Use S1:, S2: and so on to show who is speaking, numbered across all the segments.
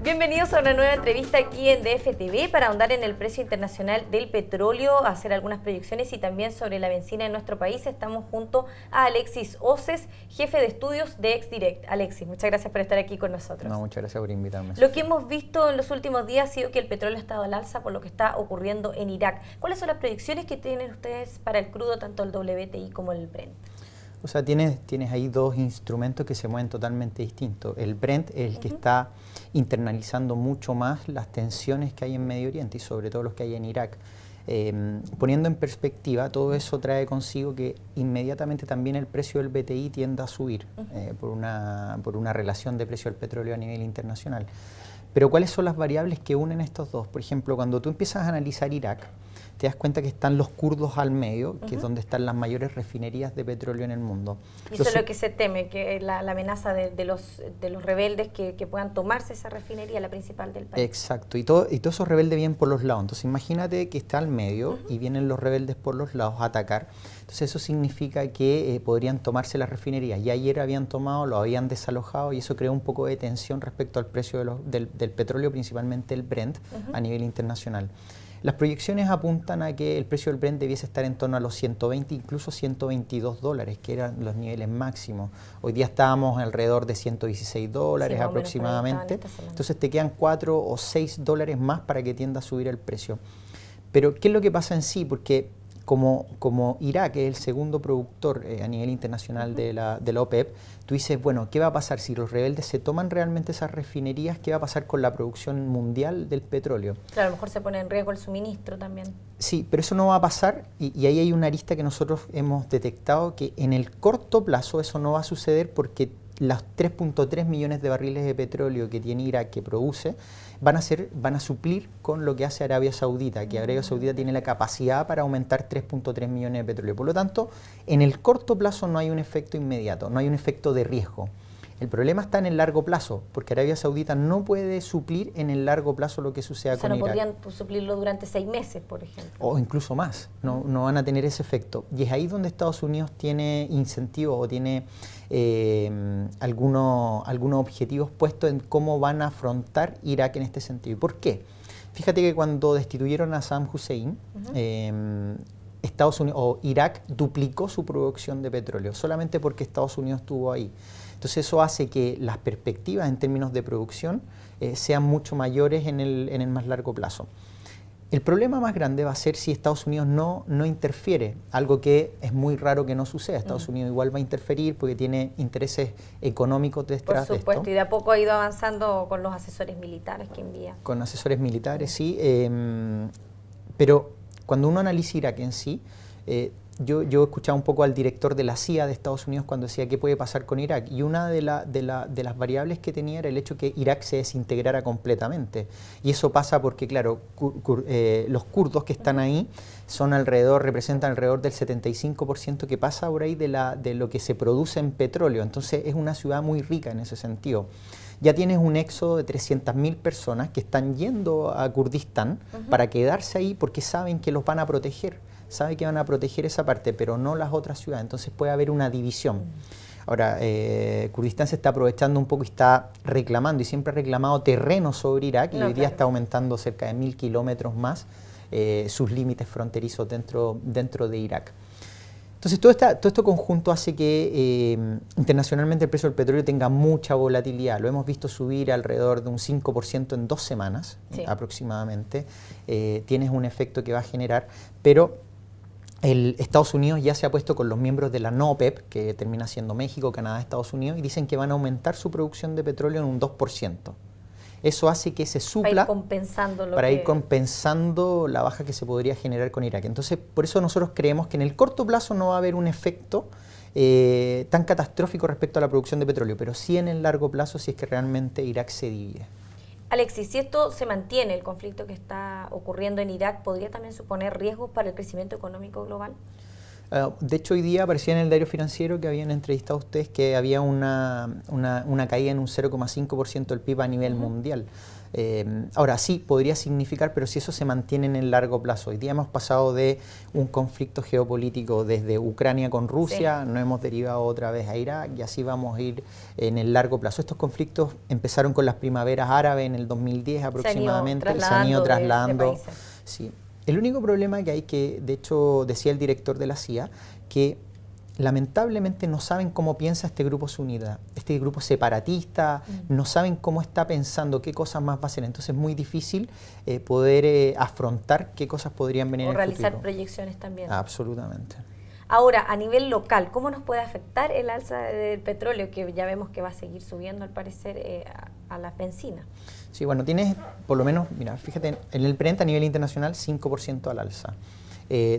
S1: Bienvenidos a una nueva entrevista aquí en DFTV para ahondar en el precio internacional del petróleo, hacer algunas proyecciones y también sobre la bencina en nuestro país. Estamos junto a Alexis Oces, jefe de estudios de Exdirect. Alexis, muchas gracias por estar aquí con nosotros.
S2: No, muchas gracias por invitarme.
S1: Lo que hemos visto en los últimos días ha sido que el petróleo ha estado al alza por lo que está ocurriendo en Irak. ¿Cuáles son las proyecciones que tienen ustedes para el crudo, tanto el WTI como el Brent?
S2: O sea, tienes ahí dos instrumentos que se mueven totalmente distintos. El Brent es el que está internalizando mucho más las tensiones que hay en Medio Oriente y sobre todo los que hay en Irak. Poniendo en perspectiva, todo eso trae consigo que inmediatamente también el precio del BTI tiende a subir por una relación de precio del petróleo a nivel internacional. Pero ¿cuáles son las variables que unen estos dos? Por ejemplo, cuando tú empiezas a analizar Irak, te das cuenta que están los kurdos al medio, que es donde están las mayores refinerías de petróleo en el mundo.
S1: Y eso es lo que se teme, que la amenaza de los rebeldes que puedan tomarse esa refinería, la principal del país.
S2: Exacto, y todos esos rebeldes vienen por los lados. Entonces imagínate que está al medio y vienen los rebeldes por los lados a atacar. Entonces eso significa que podrían tomarse las refinerías. Ya ayer habían tomado, lo habían desalojado y eso creó un poco de tensión respecto al precio del petróleo, principalmente el Brent, a nivel internacional. Las proyecciones apuntan a que el precio del Brent debiese estar en torno a los 120, incluso 122 dólares, que eran los niveles máximos. Hoy día estábamos alrededor de 116 dólares aproximadamente. Entonces te quedan 4 o 6 dólares más para que tienda a subir el precio. Pero ¿qué es lo que pasa en sí? Porque como Irak es el segundo productor a nivel internacional de la OPEP, tú dices, bueno, ¿qué va a pasar si los rebeldes se toman realmente esas refinerías? ¿Qué va a pasar con la producción mundial del petróleo?
S1: Claro, a lo mejor se pone en riesgo el suministro también.
S2: Sí, pero eso no va a pasar y ahí hay una arista que nosotros hemos detectado que en el corto plazo eso no va a suceder porque los 3.3 millones de barriles de petróleo que tiene Irak que produce van a suplir con lo que hace Arabia Saudita, que Arabia Saudita tiene la capacidad para aumentar 3.3 millones de petróleo. Por lo tanto, en el corto plazo no hay un efecto inmediato, no hay un efecto de riesgo. El problema está en el largo plazo, porque Arabia Saudita no puede suplir en el largo plazo lo que suceda con Irak.
S1: O sea, no podrían suplirlo durante 6 meses, por ejemplo.
S2: O incluso más, no van a tener ese efecto. Y es ahí donde Estados Unidos tiene incentivos o tiene algunos objetivos puestos en cómo van a afrontar Irak en este sentido. ¿Y por qué? Fíjate que cuando destituyeron a Saddam Hussein, Estados Unidos o Irak duplicó su producción de petróleo, solamente porque Estados Unidos estuvo ahí. Entonces eso hace que las perspectivas en términos de producción sean mucho mayores en el más largo plazo. El problema más grande va a ser si Estados Unidos no interfiere, algo que es muy raro que no suceda. Estados Unidos igual va a interferir porque tiene intereses económicos detrás de esto.
S1: Por supuesto, y de a poco ha ido avanzando con los asesores militares que envía.
S2: Con asesores militares, sí, pero cuando uno analiza Irak en sí, yo he escuchado un poco al director de la CIA de Estados Unidos cuando decía qué puede pasar con Irak, y una de las variables que tenía era el hecho que Irak se desintegrara completamente, y eso pasa porque, claro, los kurdos que están ahí representan alrededor del 75% que pasa por ahí de lo que se produce en petróleo, entonces es una ciudad muy rica en ese sentido. Ya tienes un éxodo de 300.000 personas que están yendo a Kurdistán para quedarse ahí porque saben que los van a proteger. Sabe que van a proteger esa parte, pero no las otras ciudades, entonces puede haber una división. Ahora, Kurdistán se está aprovechando un poco y está reclamando, y siempre ha reclamado terreno sobre Irak, y hoy día está aumentando cerca de 1.000 kilómetros más sus límites fronterizos dentro de Irak. Entonces, todo este conjunto hace que internacionalmente el precio del petróleo tenga mucha volatilidad. Lo hemos visto subir alrededor de un 5% en 2 semanas, aproximadamente. Tienes un efecto que va a generar, pero Estados Unidos ya se ha puesto con los miembros de la no OPEP, que termina siendo México, Canadá, Estados Unidos, y dicen que van a aumentar su producción de petróleo en un 2%. Eso hace que se supla para ir compensando la baja que se podría generar con Irak. Entonces, por eso nosotros creemos que en el corto plazo no va a haber un efecto tan catastrófico respecto a la producción de petróleo, pero sí en el largo plazo si es que realmente Irak se divide.
S1: Alexis, si esto se mantiene, el conflicto que está ocurriendo en Irak, ¿podría también suponer riesgos para el crecimiento económico global?
S2: De hecho, hoy día aparecía en el diario financiero que habían entrevistado a ustedes que había una caída en un 0,5% del PIB a nivel mundial. Ahora sí, podría significar, pero si eso se mantiene en el largo plazo. Hoy día hemos pasado de un conflicto geopolítico desde Ucrania con Rusia, nos hemos derivado otra vez a Irak y así vamos a ir en el largo plazo. Estos conflictos empezaron con las primaveras árabes en el 2010 aproximadamente, se han ido trasladando. Sí. El único problema que hay, que de hecho decía el director de la CIA, que lamentablemente no saben cómo piensa este grupo sunita, este grupo separatista, no saben cómo está pensando, qué cosas más va a hacer. Entonces es muy difícil poder afrontar qué cosas podrían venir en el futuro. O realizar
S1: proyecciones también.
S2: Absolutamente.
S1: Ahora, a nivel local, ¿cómo nos puede afectar el alza del petróleo, que ya vemos que va a seguir subiendo al parecer a las bencinas?
S2: Sí, bueno, tienes por lo menos, mira, fíjate, en el Brent a nivel internacional 5% al alza.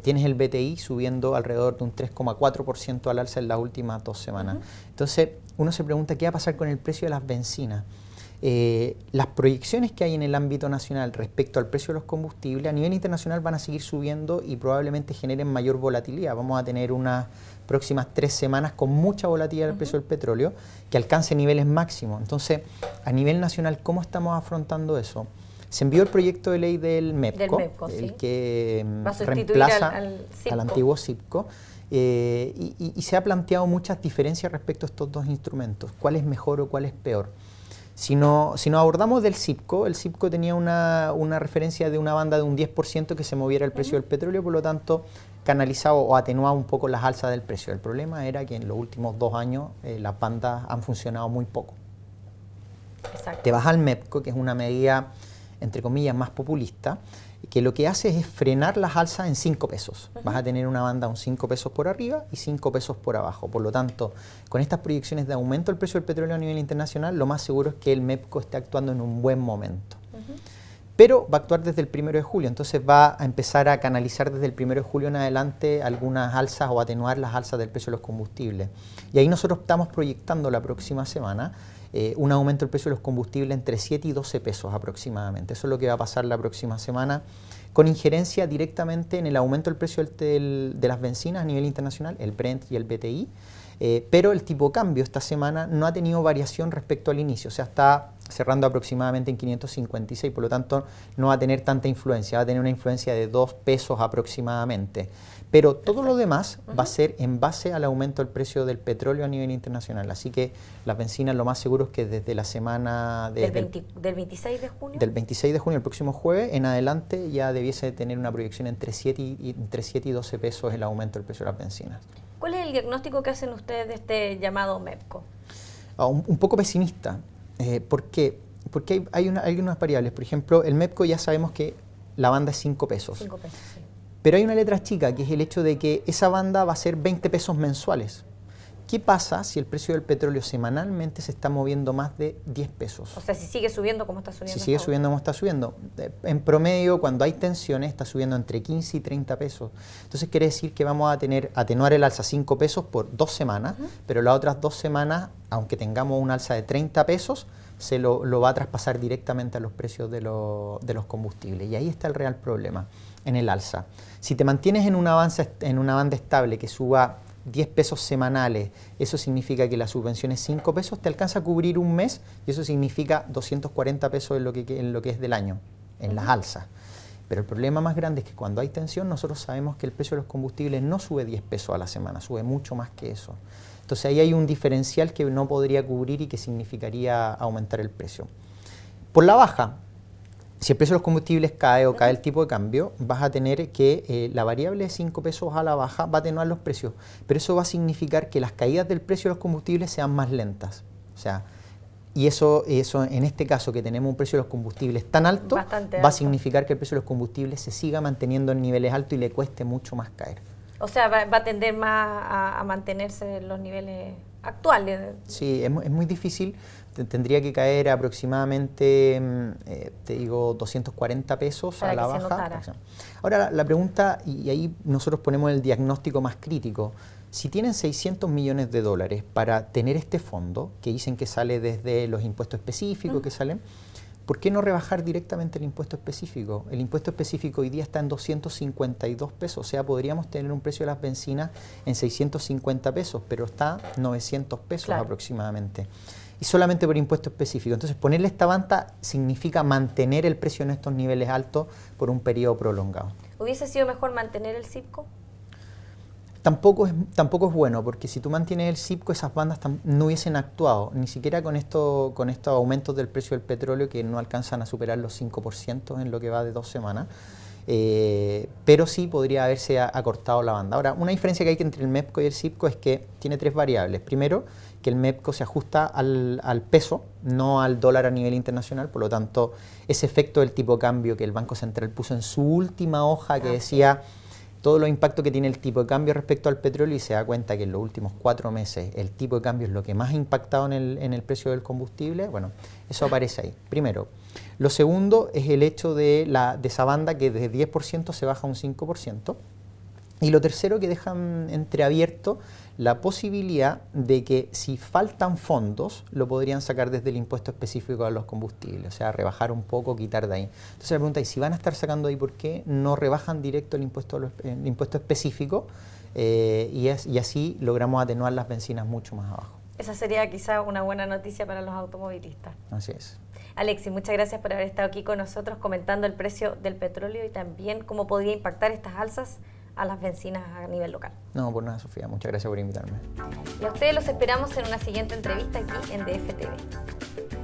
S2: Tienes el BTI subiendo alrededor de un 3,4% al alza en las últimas 2 semanas. Entonces, uno se pregunta qué va a pasar con el precio de las bencinas. Las proyecciones que hay en el ámbito nacional respecto al precio de los combustibles a nivel internacional van a seguir subiendo y probablemente generen mayor volatilidad. Vamos a tener unas próximas 3 semanas con mucha volatilidad del precio del petróleo que alcance niveles máximos. Entonces, a nivel nacional, ¿cómo estamos afrontando eso? Se envió el proyecto de ley del MEPCO, el que reemplaza al antiguo CIPCO, y se ha planteado muchas diferencias respecto a estos dos instrumentos. ¿Cuál es mejor o cuál es peor? Si nos abordamos del CIPCO, el CIPCO tenía una referencia de una banda de un 10% que se moviera el precio del petróleo, por lo tanto canalizaba o atenuaba un poco las alzas del precio. El problema era que en los últimos 2 años las bandas han funcionado muy poco.
S1: Exacto.
S2: Te vas al MEPCO, que es una medida entre comillas, más populista, que lo que hace es frenar las alzas en 5 pesos. Vas a tener una banda un 5 pesos por arriba y 5 pesos por abajo. Por lo tanto, con estas proyecciones de aumento del precio del petróleo a nivel internacional, lo más seguro es que el MEPCO esté actuando en un buen momento. Pero va a actuar desde el 1 de julio, entonces va a empezar a canalizar desde el 1 de julio en adelante algunas alzas o atenuar las alzas del precio de los combustibles. Y ahí nosotros estamos proyectando la próxima semana un aumento del precio de los combustibles entre 7 y 12 pesos aproximadamente. Eso es lo que va a pasar la próxima semana, con injerencia directamente en el aumento del precio de las bencinas a nivel internacional, el Brent y el BTI, pero el tipo de cambio esta semana no ha tenido variación respecto al inicio, o sea, está cerrando aproximadamente en 556, por lo tanto no va a tener tanta influencia, va a tener una influencia de 2 pesos aproximadamente. Pero todo lo demás va a ser en base al aumento del precio del petróleo a nivel internacional. Así que las bencinas lo más seguro es que desde la semana
S1: del 26 de junio.
S2: Del 26 de junio, el próximo jueves, en adelante ya debiese tener una proyección entre 7 y 12 pesos el aumento del precio de las bencinas.
S1: ¿Cuál es el diagnóstico que hacen ustedes de este llamado MEPCO?
S2: Un poco pesimista. ¿Por qué? Porque hay unas variables. Por ejemplo, el MEPCO ya sabemos que la banda es 5 pesos.
S1: 5 pesos, sí.
S2: Pero hay una letra chica, que es el hecho de que esa banda va a ser 20 pesos mensuales. ¿Qué pasa si el precio del petróleo semanalmente se está moviendo más de 10 pesos?
S1: O sea, si sigue subiendo como está subiendo.
S2: Si sigue subiendo como está subiendo. En promedio, cuando hay tensiones, está subiendo entre 15 y 30 pesos. Entonces quiere decir que vamos a atenuar el alza 5 pesos por 2 semanas, pero las otras 2 semanas, aunque tengamos un alza de 30 pesos, se lo va a traspasar directamente a los precios de los combustibles. Y ahí está el real problema, en el alza. Si te mantienes en una banda estable que suba 10 pesos semanales, eso significa que la subvención es 5 pesos, te alcanza a cubrir un mes y eso significa 240 pesos en lo que es del año, en las alzas. Pero el problema más grande es que cuando hay tensión, nosotros sabemos que el precio de los combustibles no sube 10 pesos a la semana, sube mucho más que eso. Entonces ahí hay un diferencial que no podría cubrir y que significaría aumentar el precio. Por la baja, si el precio de los combustibles cae o cae el tipo de cambio, vas a tener que la variable de 5 pesos a la baja va a atenuar los precios, pero eso va a significar que las caídas del precio de los combustibles sean más lentas. O sea, y eso en este caso que tenemos un precio de los combustibles tan alto, va a significar que el precio de los combustibles se siga manteniendo en niveles altos y le cueste mucho más caer.
S1: O sea, va a tender más a mantenerse en los niveles actuales.
S2: Sí, es muy difícil. Tendría que caer aproximadamente, te digo, 240 pesos
S1: para
S2: a la baja. Ahora, la pregunta, y ahí nosotros ponemos el diagnóstico más crítico. Si tienen 600 millones de dólares para tener este fondo, que dicen que sale desde los impuestos específicos que salen, ¿por qué no rebajar directamente el impuesto específico? El impuesto específico hoy día está en 252 pesos, o sea, podríamos tener un precio de las bencinas en 650 pesos, pero está 900 pesos aproximadamente. y solamente por impuesto específico. Entonces, ponerle esta banda significa mantener el precio en estos niveles altos por un periodo prolongado.
S1: ¿Hubiese sido mejor mantener el CIPCO?
S2: Tampoco es bueno, porque si tú mantienes el CIPCO, esas bandas no hubiesen actuado, ni siquiera con estos aumentos del precio del petróleo que no alcanzan a superar los 5% en lo que va de 2 semanas. Pero sí podría haberse acortado la banda. Ahora, una diferencia que hay entre el MEPCO y el CIPCO es que tiene 3 variables. Primero, que el MEPCO se ajusta al peso, no al dólar a nivel internacional, por lo tanto, ese efecto del tipo de cambio que el Banco Central puso en su última hoja que decía todos los impactos que tiene el tipo de cambio respecto al petróleo, y se da cuenta que en los últimos 4 meses el tipo de cambio es lo que más ha impactado en el precio del combustible. Bueno, eso aparece ahí, primero. Lo segundo es el hecho de esa banda que desde 10% se baja a un 5%. Y lo tercero, que dejan entreabierto la posibilidad de que si faltan fondos, lo podrían sacar desde el impuesto específico a los combustibles, o sea, rebajar un poco, quitar de ahí. Entonces la pregunta es, si van a estar sacando ahí, ¿por qué no rebajan directo el impuesto específico? Y así logramos atenuar las bencinas mucho más abajo.
S1: Esa sería quizá una buena noticia para los automovilistas.
S2: Así es.
S1: Alexis, muchas gracias por haber estado aquí con nosotros comentando el precio del petróleo y también cómo podría impactar estas alzas a las bencinas a nivel local.
S2: No, por nada, Sofía. Muchas gracias por invitarme.
S1: Y a ustedes los esperamos en una siguiente entrevista aquí en DF TV.